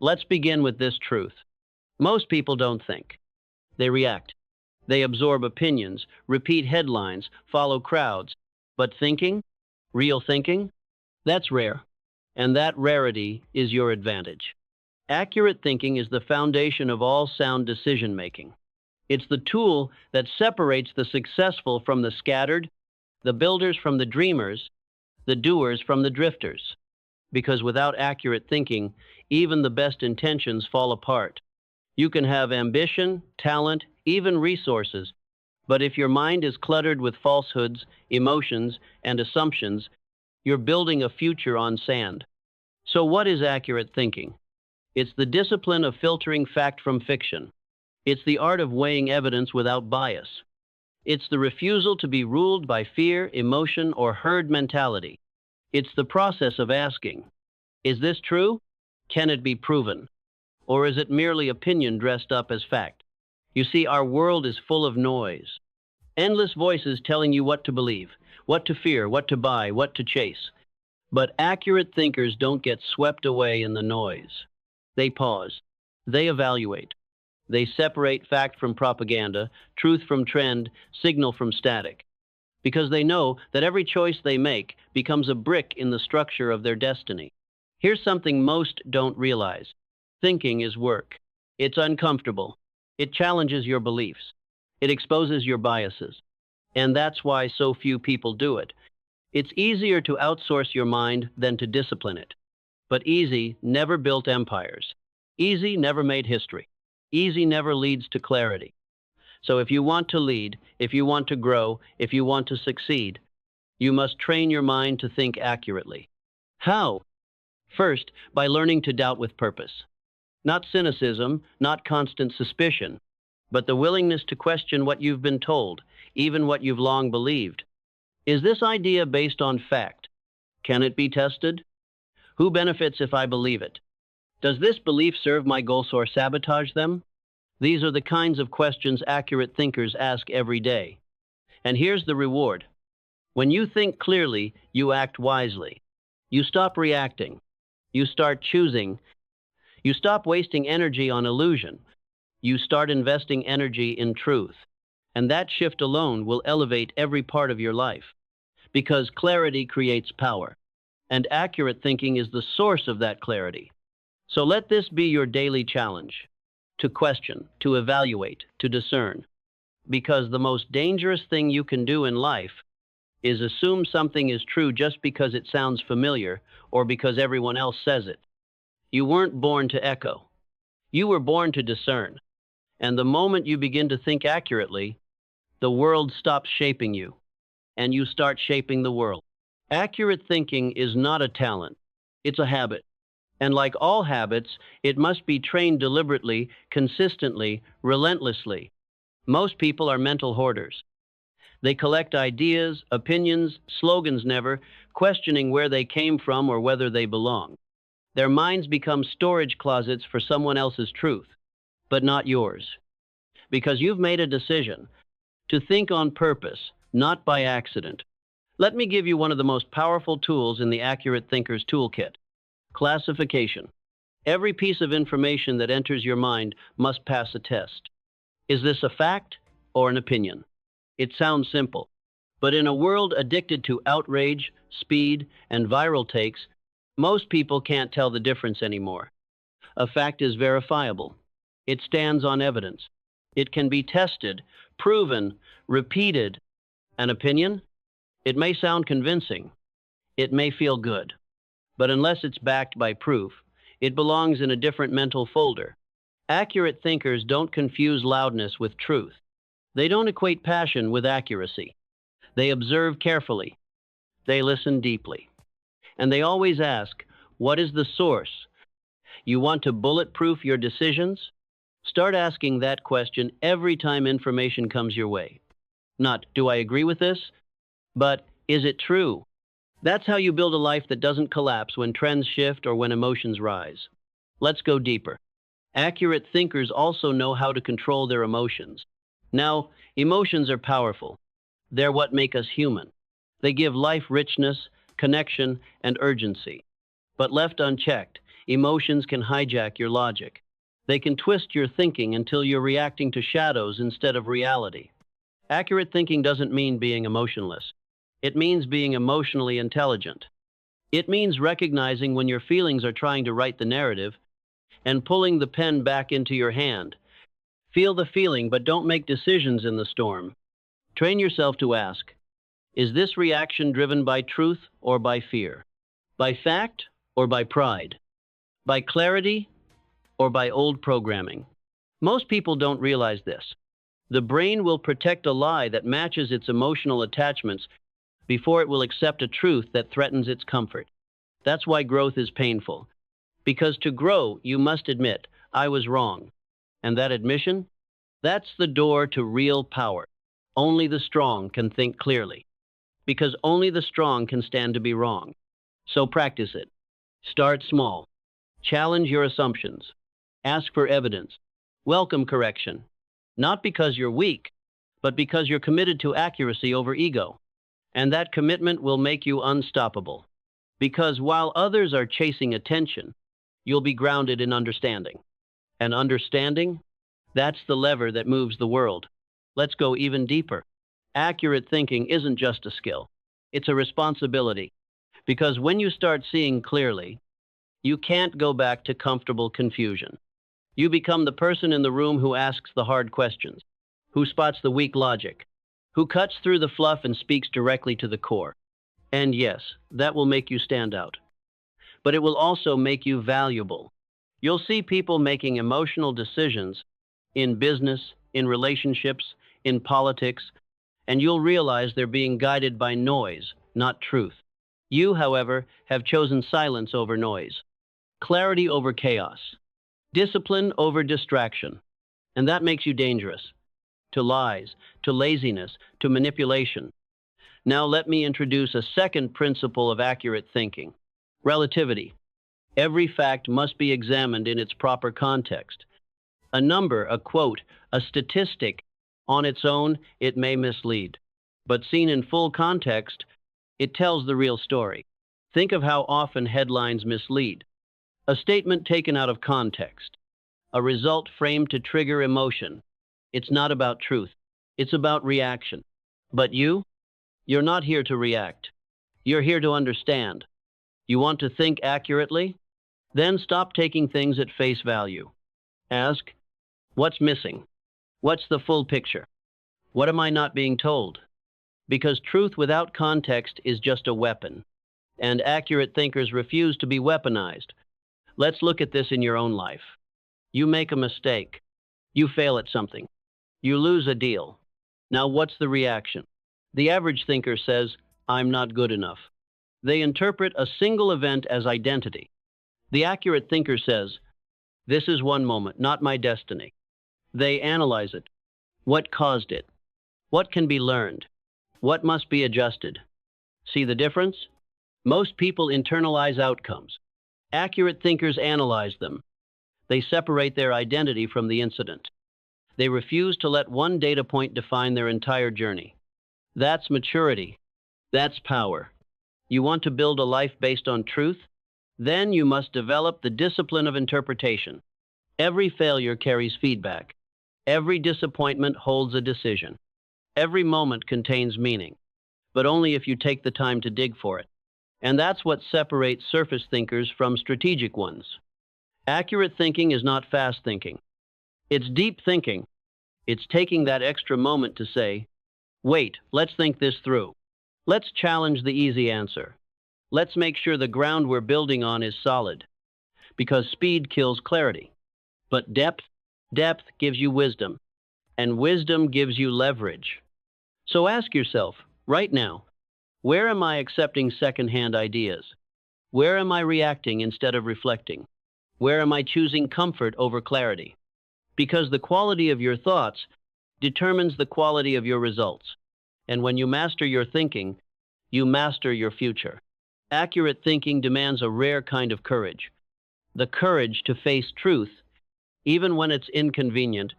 Let's begin with this truth. Most people don't think. They react. They absorb opinions, repeat headlines, follow crowds. But thinking, real thinking, that's rare. And that rarity is your advantage. Accurate thinking is the foundation of all sound decision making. It's the tool that separates the successful from the scattered, the builders from the dreamers, the doers from the drifters. Because without accurate thinking, even the best intentions fall apart. You can have ambition, talent, even resources, but if your mind is cluttered with falsehoods, emotions, and assumptions, you're building a future on sand. So what is accurate thinking? It's the discipline of filtering fact from fiction. It's the art of weighing evidence without bias. It's the refusal to be ruled by fear, emotion, or herd mentality. It's the process of asking, is this true? Can it be proven? Or is it merely opinion dressed up as fact? You see, our world is full of noise. Endless voices telling you what to believe, what to fear, what to buy, what to chase. But accurate thinkers don't get swept away in the noise. They pause. They evaluate. They separate fact from propaganda, truth from trend, signal from static. Because they know that every choice they make becomes a brick in the structure of their destiny. Here's something most don't realize. Thinking is work. It's uncomfortable. It challenges your beliefs. It exposes your biases. And that's why so few people do it. It's easier to outsource your mind than to discipline it. But easy never built empires. Easy never made history. Easy never leads to clarity. So if you want to lead, if you want to grow, if you want to succeed, you must train your mind to think accurately. How? First, by learning to doubt with purpose. Not cynicism, not constant suspicion, but the willingness to question what you've been told, even what you've long believed. Is this idea based on fact? Can it be tested? Who benefits if I believe it? Does this belief serve my goals or sabotage them? These are the kinds of questions accurate thinkers ask every day. And here's the reward. When you think clearly, you act wisely. You stop reacting. You start choosing. You stop wasting energy on illusion. You start investing energy in truth. And that shift alone will elevate every part of your life. Because clarity creates power. And accurate thinking is the source of that clarity. So let this be your daily challenge. To question, to evaluate, to discern. Because the most dangerous thing you can do in life is assume something is true just because it sounds familiar or because everyone else says it. You weren't born to echo. You were born to discern. And the moment you begin to think accurately, the world stops shaping you, and you start shaping the world. Accurate thinking is not a talent. It's a habit. And like all habits, it must be trained deliberately, consistently, relentlessly. Most people are mental hoarders. They collect ideas, opinions, slogans never, questioning where they came from or whether they belong. Their minds become storage closets for someone else's truth, but not yours. Because you've made a decision to think on purpose, not by accident. Let me give you one of the most powerful tools in the accurate thinker's toolkit. Classification. Every piece of information that enters your mind must pass a test. Is this a fact or an opinion? It sounds simple, but in a world addicted to outrage, speed, and viral takes, most people can't tell the difference anymore. A fact is verifiable. It stands on evidence. It can be tested, proven, repeated. An opinion? It may sound convincing. It may feel good. But unless it's backed by proof, it belongs in a different mental folder. Accurate thinkers don't confuse loudness with truth. They don't equate passion with accuracy. They observe carefully. They listen deeply. And they always ask, what is the source? You want to bulletproof your decisions? Start asking that question every time information comes your way. Not, do I agree with this? But, is it true? That's how you build a life that doesn't collapse when trends shift or when emotions rise. Let's go deeper. Accurate thinkers also know how to control their emotions. Now, emotions are powerful. They're what make us human. They give life richness, connection, and urgency. But left unchecked, Emotions can hijack your logic. They can twist your thinking until you're reacting to shadows instead of reality. Accurate thinking doesn't mean being emotionless. It means being emotionally intelligent. It means recognizing when your feelings are trying to write the narrative and pulling the pen back into your hand. Feel the feeling, but don't make decisions in the storm. Train yourself to ask, is this reaction driven by truth or by fear? By fact or by pride? By clarity or by old programming? Most people don't realize this. The brain will protect a lie that matches its emotional attachments before it will accept a truth that threatens its comfort. That's why growth is painful. Because to grow, you must admit, I was wrong. And that admission? That's the door to real power. Only the strong can think clearly. Because only the strong can stand to be wrong. So practice it. Start small. Challenge your assumptions. Ask for evidence. Welcome correction. Not because you're weak, but because you're committed to accuracy over ego. And that commitment will make you unstoppable. Because while others are chasing attention, you'll be grounded in understanding. And understanding? That's the lever that moves the world. Let's go even deeper. Accurate thinking isn't just a skill. It's a responsibility. Because when you start seeing clearly, you can't go back to comfortable confusion. You become the person in the room who asks the hard questions, who spots the weak logic, who cuts through the fluff and speaks directly to the core. And yes, that will make you stand out. But it will also make you valuable. You'll see people making emotional decisions in business, in relationships, in politics, and you'll realize they're being guided by noise, not truth. You, however, have chosen silence over noise, clarity over chaos, discipline over distraction. And that makes you dangerous to lies, to laziness, to manipulation. Now let me introduce a second principle of accurate thinking: relativity. Every fact must be examined in its proper context. A number, a quote, a statistic, on its own, it may mislead. But seen in full context, it tells the real story. Think of how often headlines mislead. A statement taken out of context. A result framed to trigger emotion. It's not about truth. It's about reaction. But you're not here to react. You're here to understand. You want to think accurately? Then stop taking things at face value. Ask, what's missing? What's the full picture? What am I not being told? Because truth without context is just a weapon, and accurate thinkers refuse to be weaponized. Let's look at this in your own life. You make a mistake. You fail at something. You lose a deal. Now what's the reaction? The average thinker says, I'm not good enough. They interpret a single event as identity. The accurate thinker says, this is one moment, not my destiny. They analyze it. What caused it? What can be learned? What must be adjusted? See the difference? Most people internalize outcomes. Accurate thinkers analyze them. They separate their identity from the incident. They refuse to let one data point define their entire journey. That's maturity. That's power. You want to build a life based on truth? Then you must develop the discipline of interpretation. Every failure carries feedback. Every disappointment holds a decision. Every moment contains meaning, but only if you take the time to dig for it. And that's what separates surface thinkers from strategic ones. Accurate thinking is not fast thinking. It's deep thinking. It's taking that extra moment to say, wait, let's think this through. Let's challenge the easy answer. Let's make sure the ground we're building on is solid. Because speed kills clarity. But depth gives you wisdom. And wisdom gives you leverage. So ask yourself, right now, where am I accepting secondhand ideas? Where am I reacting instead of reflecting? Where am I choosing comfort over clarity? Because the quality of your thoughts determines the quality of your results. And when you master your thinking, you master your future. Accurate thinking demands a rare kind of courage. The courage to face truth, even when it's inconvenient,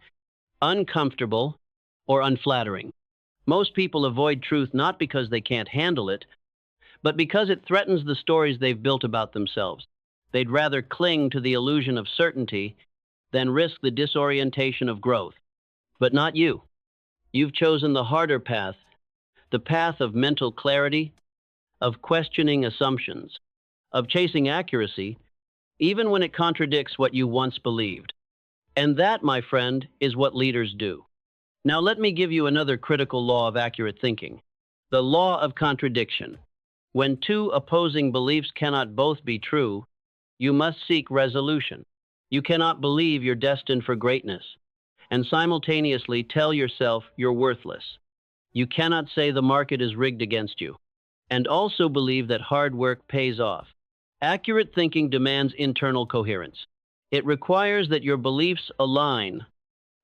uncomfortable, or unflattering. Most people avoid truth not because they can't handle it, but because it threatens the stories they've built about themselves. They'd rather cling to the illusion of certainty than risk the disorientation of growth. But not you. You've chosen the harder path, the path of mental clarity, of questioning assumptions, of chasing accuracy, even when it contradicts what you once believed. And that, my friend, is what leaders do. Now let me give you another critical law of accurate thinking. The law of contradiction. When two opposing beliefs cannot both be true, you must seek resolution. You cannot believe you're destined for greatness and simultaneously tell yourself you're worthless. You cannot say the market is rigged against you and also believe that hard work pays off. Accurate thinking demands internal coherence. It requires that your beliefs align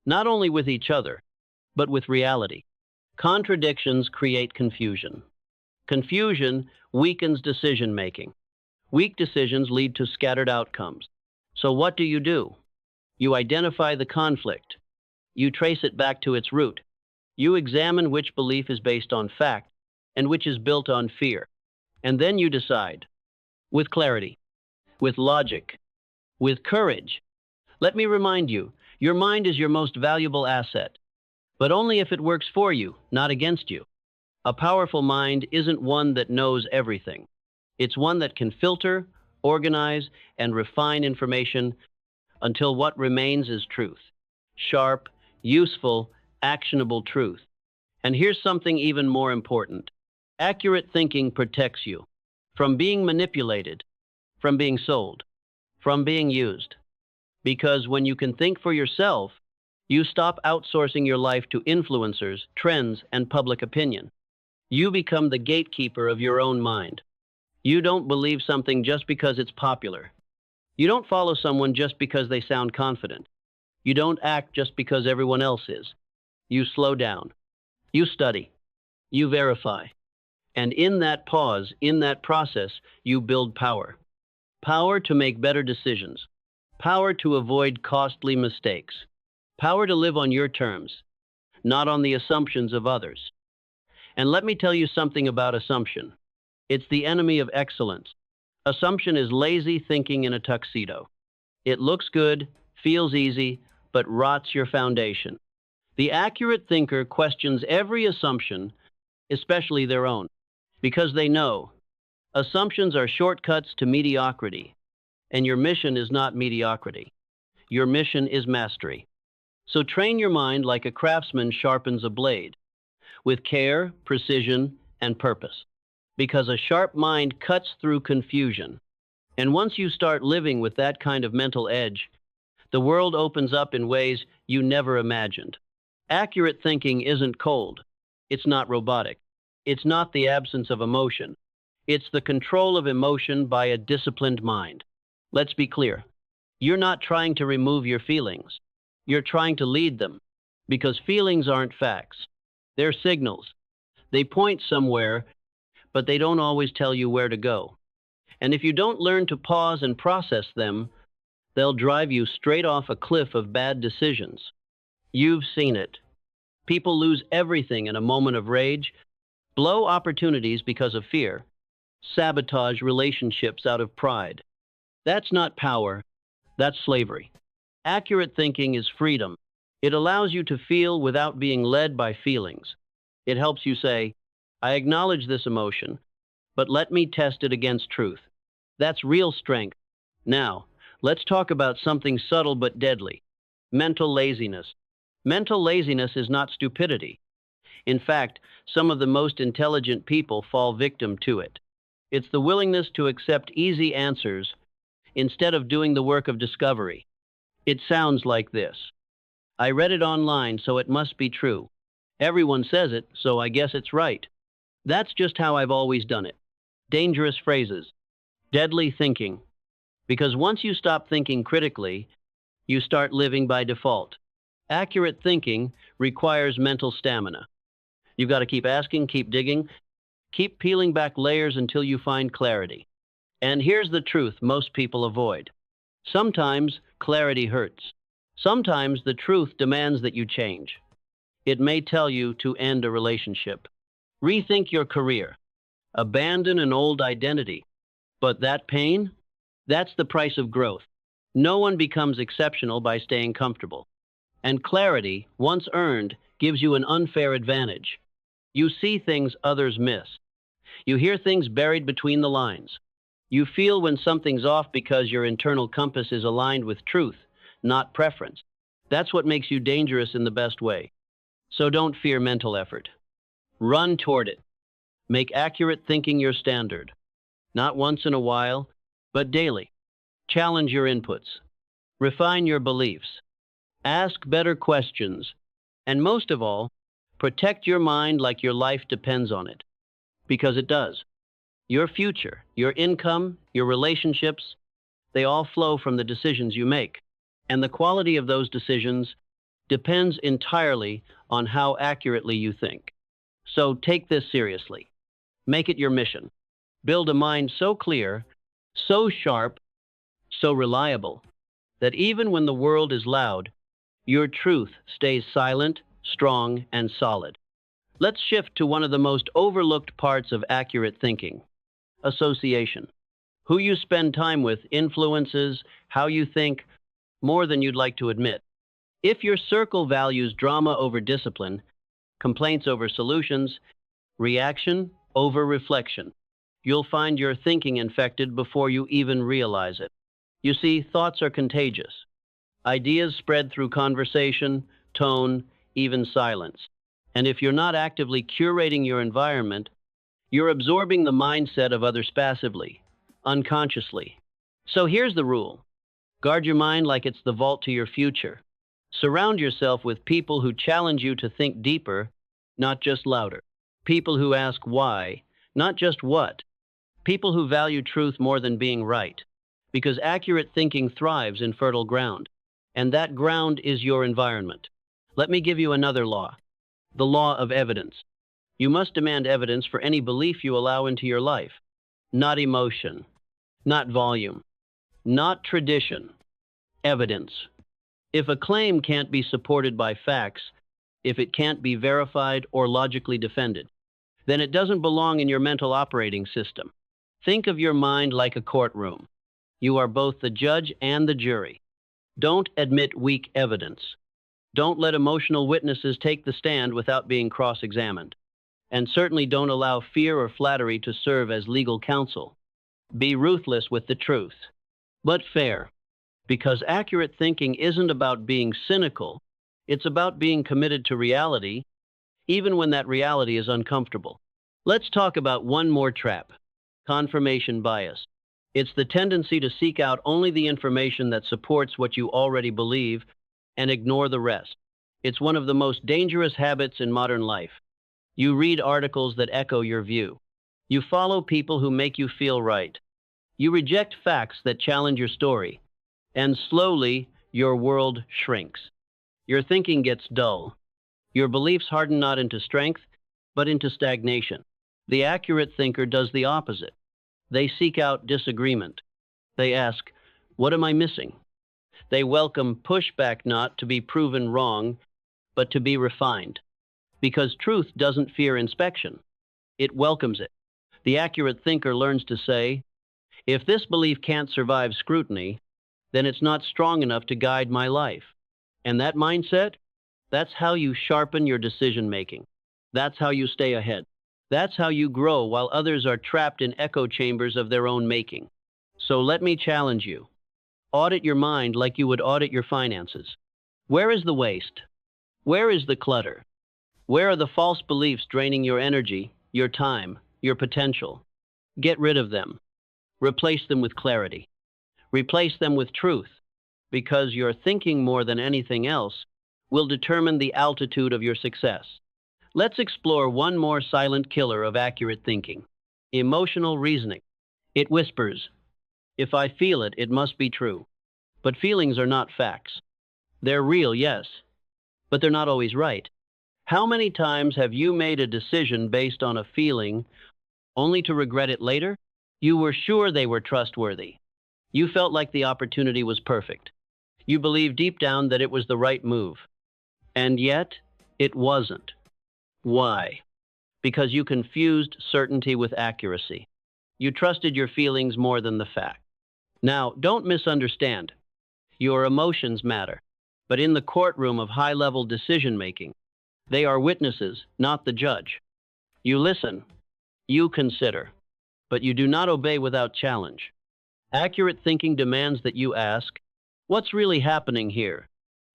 not only with each other, but with reality. Contradictions create confusion. Confusion weakens decision-making. Weak decisions lead to scattered outcomes. So what do? You identify the conflict. You trace it back to its root. You examine which belief is based on fact and which is built on fear. And then you decide, with clarity, with logic, with courage. Let me remind you, your mind is your most valuable asset, but only if it works for you, not against you. A powerful mind isn't one that knows everything. It's one that can filter, organize, and refine information until what remains is truth. Sharp, useful, actionable truth. And here's something even more important. Accurate thinking protects you from being manipulated, from being sold, from being used. Because when you can think for yourself, you stop outsourcing your life to influencers, trends, and public opinion. You become the gatekeeper of your own mind. You don't believe something just because it's popular. You don't follow someone just because they sound confident. You don't act just because everyone else is. You slow down. You study. You verify. And in that pause, in that process, you build power. Power to make better decisions. Power to avoid costly mistakes. Power to live on your terms, not on the assumptions of others. And let me tell you something about assumption. It's the enemy of excellence. Assumption is lazy thinking in a tuxedo. It looks good, feels easy, but rots your foundation. The accurate thinker questions every assumption, especially their own, because they know assumptions are shortcuts to mediocrity, and your mission is not mediocrity. Your mission is mastery. So train your mind like a craftsman sharpens a blade, with care, precision, and purpose. Because a sharp mind cuts through confusion. And once you start living with that kind of mental edge, the world opens up in ways you never imagined. Accurate thinking isn't cold. It's not robotic. It's not the absence of emotion. It's the control of emotion by a disciplined mind. Let's be clear. You're not trying to remove your feelings. You're trying to lead them. Because feelings aren't facts. They're signals. They point somewhere, but they don't always tell you where to go. And if you don't learn to pause and process them, they'll drive you straight off a cliff of bad decisions. You've seen it. People lose everything in a moment of rage, blow opportunities because of fear, sabotage relationships out of pride. That's not power, that's slavery. Accurate thinking is freedom. It allows you to feel without being led by feelings. It helps you say, I acknowledge this emotion, but let me test it against truth. That's real strength. Now, let's talk about something subtle but deadly. Mental laziness. Mental laziness is not stupidity. In fact, some of the most intelligent people fall victim to it. It's the willingness to accept easy answers instead of doing the work of discovery. It sounds like this. I read it online, so it must be true. Everyone says it, so I guess it's right. That's just how I've always done it. Dangerous phrases. Deadly thinking. Because once you stop thinking critically, you start living by default. Accurate thinking requires mental stamina. You've got to keep asking, keep digging, keep peeling back layers until you find clarity. And here's the truth most people avoid. Sometimes clarity hurts. Sometimes the truth demands that you change. It may tell you to end a relationship, rethink your career, abandon an old identity. But that pain, That's the price of growth. No one becomes exceptional by staying comfortable. And clarity, once earned, gives you an unfair advantage. You see things others miss. You hear things buried between the lines. You feel when something's off because your internal compass is aligned with truth, not preference. That's what makes you dangerous in the best way. So don't fear mental effort. Run toward it. Make accurate thinking your standard. Not once in a while, but daily. Challenge your inputs. Refine your beliefs. Ask better questions. And most of all, protect your mind like your life depends on it. Because it does. Your future, your income, your relationships, they all flow from the decisions you make. And the quality of those decisions depends entirely on how accurately you think. So take this seriously. Make it your mission. Build a mind so clear, so sharp, so reliable, that even when the world is loud, your truth stays silent, strong, and solid. Let's shift to one of the most overlooked parts of accurate thinking: association. Who you spend time with influences how you think more than you'd like to admit. If your circle values drama over discipline, complaints over solutions, reaction over reflection, you'll find your thinking infected before you even realize it. You see, thoughts are contagious. Ideas spread through conversation, tone, even silence. And if you're not actively curating your environment, you're absorbing the mindset of others passively, unconsciously. So here's the rule. Guard your mind like it's the vault to your future. Surround yourself with people who challenge you to think deeper, not just louder. People who ask why, not just what. People who value truth more than being right. Because accurate thinking thrives in fertile ground. And that ground is your environment. Let me give you another law. The law of evidence. You must demand evidence for any belief you allow into your life. Not emotion. Not volume. Not tradition. Evidence. If a claim can't be supported by facts, if it can't be verified or logically defended, then it doesn't belong in your mental operating system. Think of your mind like a courtroom. You are both the judge and the jury. Don't admit weak evidence. Don't let emotional witnesses take the stand without being cross-examined. And certainly don't allow fear or flattery to serve as legal counsel. Be ruthless with the truth, but fair. Because accurate thinking isn't about being cynical, it's about being committed to reality, even when that reality is uncomfortable. Let's talk about one more trap: confirmation bias. It's the tendency to seek out only the information that supports what you already believe and ignore the rest. It's one of the most dangerous habits in modern life. You read articles that echo your view. You follow people who make you feel right. You reject facts that challenge your story. And slowly, your world shrinks. Your thinking gets dull. Your beliefs harden not into strength, but into stagnation. The accurate thinker does the opposite. They seek out disagreement. They ask, what am I missing? They welcome pushback not to be proven wrong, but to be refined. Because truth doesn't fear inspection. It welcomes it. The accurate thinker learns to say, if this belief can't survive scrutiny, then it's not strong enough to guide my life. And that mindset, that's how you sharpen your decision-making. That's how you stay ahead. That's how you grow while others are trapped in echo chambers of their own making. So let me challenge you. Audit your mind like you would audit your finances. Where is the waste? Where is the clutter? Where are the false beliefs draining your energy, your time, your potential? Get rid of them. Replace them with clarity. Replace them with truth, because your thinking more than anything else will determine the altitude of your success. Let's explore one more silent killer of accurate thinking: emotional reasoning. It whispers, if I feel it, it must be true. But feelings are not facts. They're real, yes, but they're not always right. How many times have you made a decision based on a feeling only to regret it later? You were sure they were trustworthy. You felt like the opportunity was perfect. You believed deep down that it was the right move. And yet, it wasn't. Why? Because you confused certainty with accuracy. You trusted your feelings more than the fact. Now, don't misunderstand. Your emotions matter. But in the courtroom of high-level decision-making, they are witnesses, not the judge. You listen, you consider, but you do not obey without challenge. Accurate thinking demands that you ask, what's really happening here?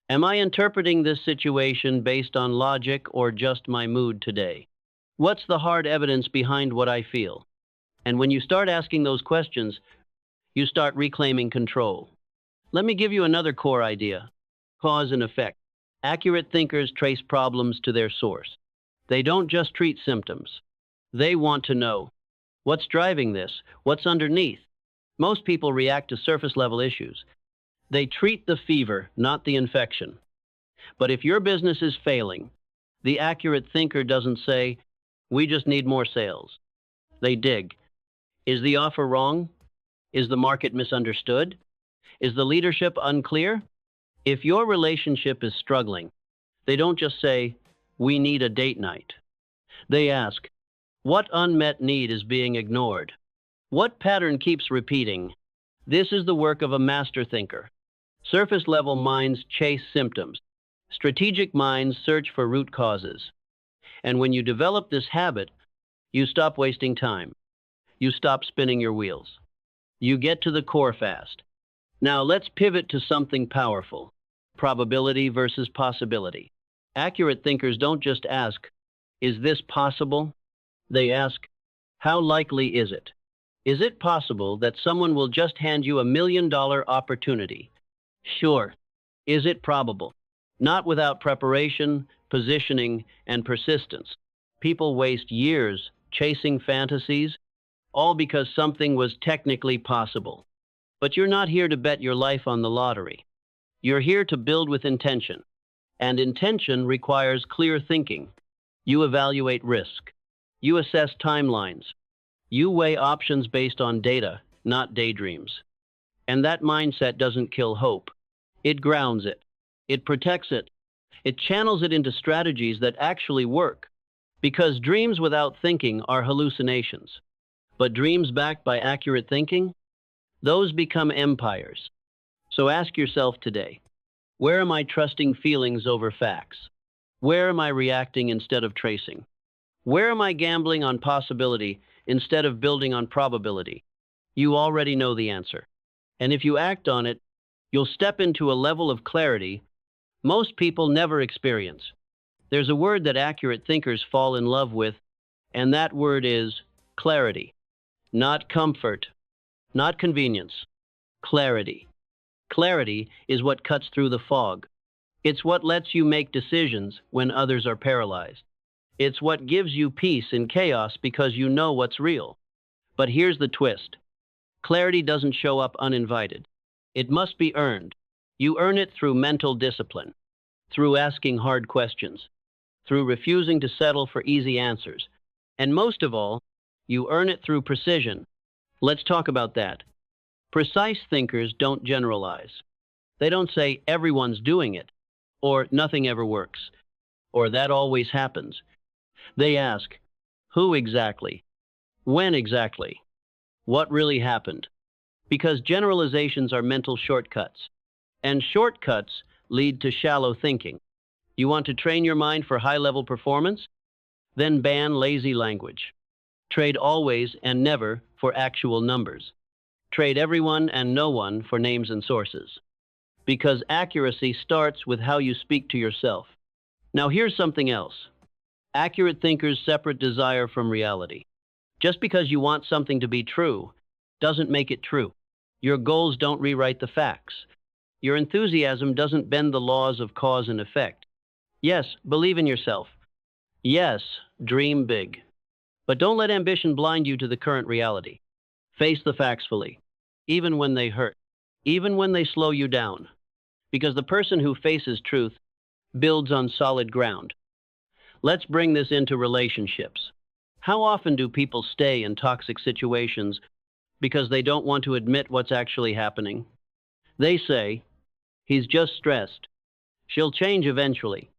Am I interpreting this situation based on logic or just my mood today? What's the hard evidence behind what I feel? And when you start asking those questions, you start reclaiming control. Let me give you another core idea: cause and effect. Accurate thinkers trace problems to their source. They don't just treat symptoms. They want to know what's driving this, what's underneath. Most people react to surface-level issues. They treat the fever, not the infection. But if your business is failing, the accurate thinker doesn't say, we just need more sales. They dig. Is the offer wrong? Is the market misunderstood? Is the leadership unclear? If your relationship is struggling, they don't just say, we need a date night. They ask, what unmet need is being ignored? What pattern keeps repeating? This is the work of a master thinker. Surface-level minds chase symptoms. Strategic minds search for root causes. And when you develop this habit, you stop wasting time. You stop spinning your wheels. You get to the core fast. Now let's pivot to something powerful: probability versus possibility. Accurate thinkers don't just ask, is this possible? They ask, how likely is it? Is it possible that someone will just hand you $1 million opportunity? Sure. Is it probable? Not without preparation, positioning, and persistence. People waste years chasing fantasies, all because something was technically possible. But you're not here to bet your life on the lottery. You're here to build with intention. And intention requires clear thinking. You evaluate risk. You assess timelines. You weigh options based on data, not daydreams. And that mindset doesn't kill hope. It grounds it. It protects it. It channels it into strategies that actually work. Because dreams without thinking are hallucinations. But dreams backed by accurate thinking, those become empires. So ask yourself today, where am I trusting feelings over facts? Where am I reacting instead of tracing? Where am I gambling on possibility instead of building on probability? You already know the answer. And if you act on it, you'll step into a level of clarity most people never experience. There's a word that accurate thinkers fall in love with, and that word is clarity. Not comfort, not convenience, clarity. Clarity is what cuts through the fog. It's what lets you make decisions when others are paralyzed. It's what gives you peace in chaos because you know what's real. But here's the twist. Clarity doesn't show up uninvited. It must be earned. You earn it through mental discipline, through asking hard questions, through refusing to settle for easy answers. And most of all, you earn it through precision. Let's talk about that. Precise thinkers don't generalize. They don't say everyone's doing it, or nothing ever works, or that always happens. They ask, who exactly? When exactly? What really happened? Because generalizations are mental shortcuts, and shortcuts lead to shallow thinking. You want to train your mind for high-level performance? Then ban lazy language. Trade always and never for actual numbers. Trade everyone and no one for names and sources. Because accuracy starts with how you speak to yourself. Now here's something else. Accurate thinkers separate desire from reality. Just because you want something to be true doesn't make it true. Your goals don't rewrite the facts. Your enthusiasm doesn't bend the laws of cause and effect. Yes, believe in yourself. Yes, dream big. But don't let ambition blind you to the current reality. Face the facts fully, even when they hurt, even when they slow you down. Because the person who faces truth builds on solid ground. Let's bring this into relationships. How often do people stay in toxic situations because they don't want to admit what's actually happening? They say, he's just stressed. She'll change eventually.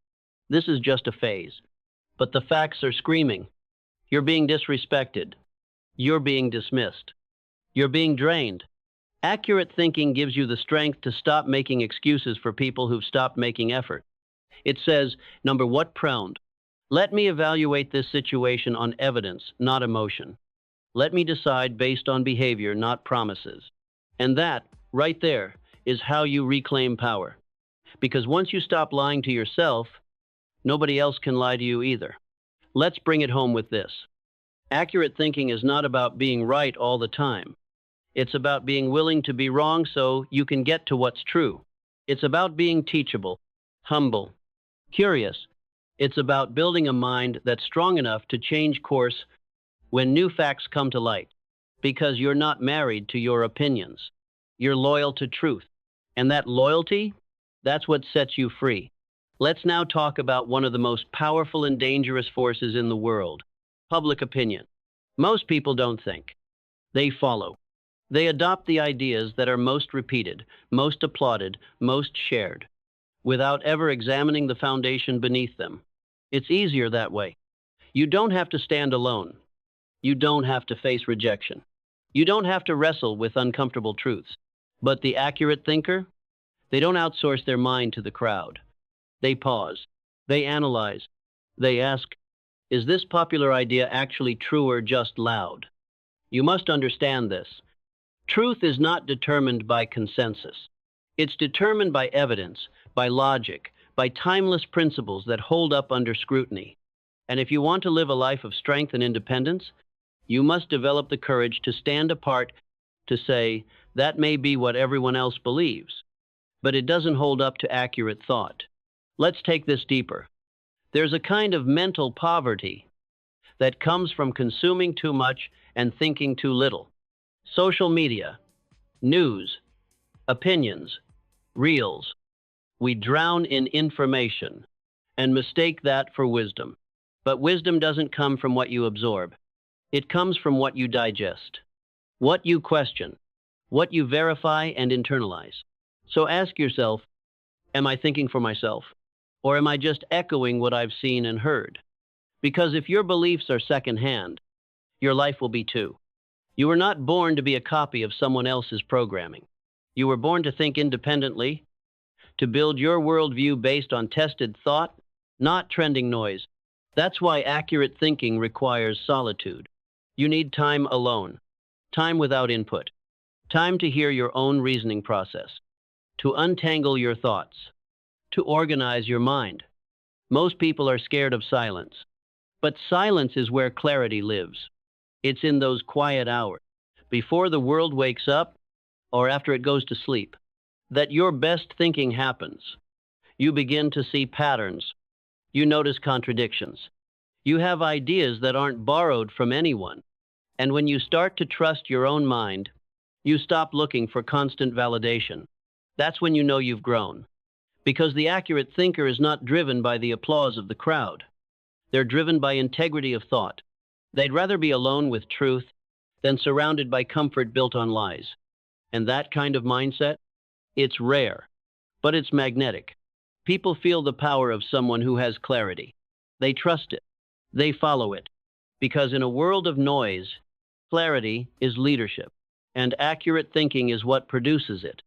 This is just a phase. But the facts are screaming. You're being disrespected. You're being dismissed. You're being drained. Accurate thinking gives you the strength to stop making excuses for people who've stopped making effort. It says, number what pround? Let me evaluate this situation on evidence, not emotion. Let me decide based on behavior, not promises. And that, right there, is how you reclaim power. Because once you stop lying to yourself, nobody else can lie to you either. Let's bring it home with this. Accurate thinking is not about being right all the time. It's about being willing to be wrong so you can get to what's true. It's about being teachable, humble, curious. It's about building a mind that's strong enough to change course when new facts come to light. Because you're not married to your opinions. You're loyal to truth. And that loyalty, that's what sets you free. Let's now talk about one of the most powerful and dangerous forces in the world, public opinion. Most people don't think. They follow. They adopt the ideas that are most repeated, most applauded, most shared, without ever examining the foundation beneath them. It's easier that way. You don't have to stand alone. You don't have to face rejection. You don't have to wrestle with uncomfortable truths. But the accurate thinker, they don't outsource their mind to the crowd. They pause. They analyze. They ask, is this popular idea actually true or just loud? You must understand this. Truth is not determined by consensus. It's determined by evidence, by logic, by timeless principles that hold up under scrutiny. And if you want to live a life of strength and independence, you must develop the courage to stand apart, to say, that may be what everyone else believes, but it doesn't hold up to accurate thought. Let's take this deeper. There's a kind of mental poverty that comes from consuming too much and thinking too little. Social media, news, opinions, reels. We drown in information and mistake that for wisdom. But wisdom doesn't come from what you absorb. It comes from what you digest, what you question, what you verify and internalize. So ask yourself, am I thinking for myself? Or am I just echoing what I've seen and heard? Because if your beliefs are secondhand, your life will be too. You were not born to be a copy of someone else's programming. You were born to think independently, to build your worldview based on tested thought, not trending noise. That's why accurate thinking requires solitude. You need time alone, time without input, time to hear your own reasoning process, to untangle your thoughts, to organize your mind. Most people are scared of silence, but silence is where clarity lives. It's in those quiet hours, before the world wakes up or after it goes to sleep, that your best thinking happens. You begin to see patterns. You notice contradictions. You have ideas that aren't borrowed from anyone. And when you start to trust your own mind, you stop looking for constant validation. That's when you know you've grown. Because the accurate thinker is not driven by the applause of the crowd. They're driven by integrity of thought. They'd rather be alone with truth than surrounded by comfort built on lies. And that kind of mindset, it's rare, but it's magnetic. People feel the power of someone who has clarity. They trust it. They follow it. Because in a world of noise, clarity is leadership, and accurate thinking is what produces it.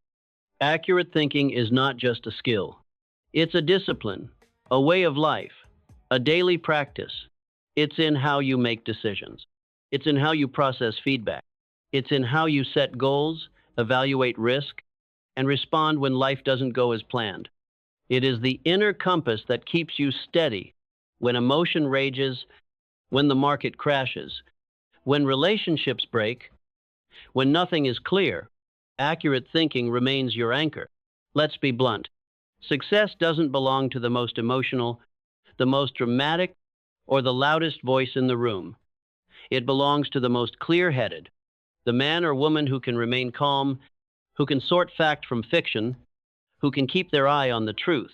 Accurate thinking is not just a skill. It's a discipline, a way of life, a daily practice. It's in how you make decisions. It's in how you process feedback. It's in how you set goals, evaluate risk, and respond when life doesn't go as planned. It is the inner compass that keeps you steady when emotion rages, when the market crashes, when relationships break, when nothing is clear. Accurate thinking remains your anchor. Let's be blunt. Success doesn't belong to the most emotional, the most dramatic, or the loudest voice in the room. It belongs to the most clear-headed, the man or woman who can remain calm, who can sort fact from fiction, who can keep their eye on the truth,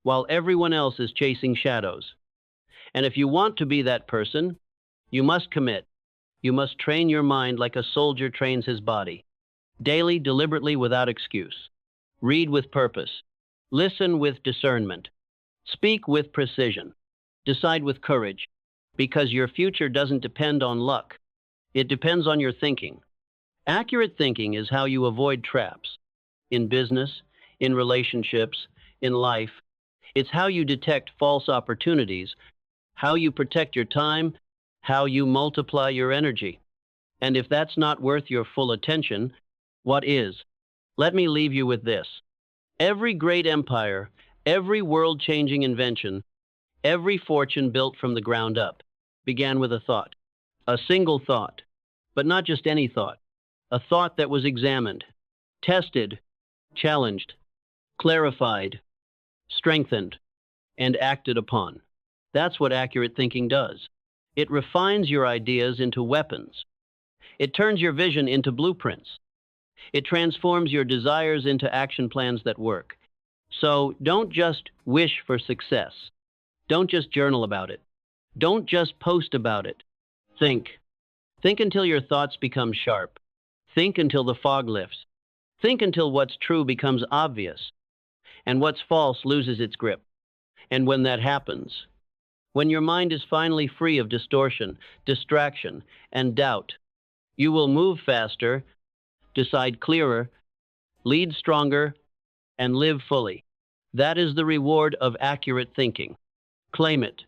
while everyone else is chasing shadows. And if you want to be that person, you must commit. You must train your mind like a soldier trains his body. Daily, deliberately, without excuse. Read with purpose. Listen with discernment. Speak with precision. Decide with courage. Because your future doesn't depend on luck. It depends on your thinking. Accurate thinking is how you avoid traps in business, in relationships, in life. It's how you detect false opportunities, how you protect your time, how you multiply your energy. And if that's not worth your full attention, what is? Let me leave you with this. Every great empire, every world-changing invention, every fortune built from the ground up began with a thought, a single thought, but not just any thought, a thought that was examined, tested, challenged, clarified, strengthened, and acted upon. That's what accurate thinking does. It refines your ideas into weapons. It turns your vision into blueprints. It transforms your desires into action plans that work. So don't just wish for success. Don't just journal about it. Don't just post about it. Think. Think until your thoughts become sharp. Think until the fog lifts. Think until what's true becomes obvious and what's false loses its grip. And when that happens, when your mind is finally free of distortion, distraction, and doubt, you will move faster, decide clearer, lead stronger, and live fully. That is the reward of accurate thinking. Claim it.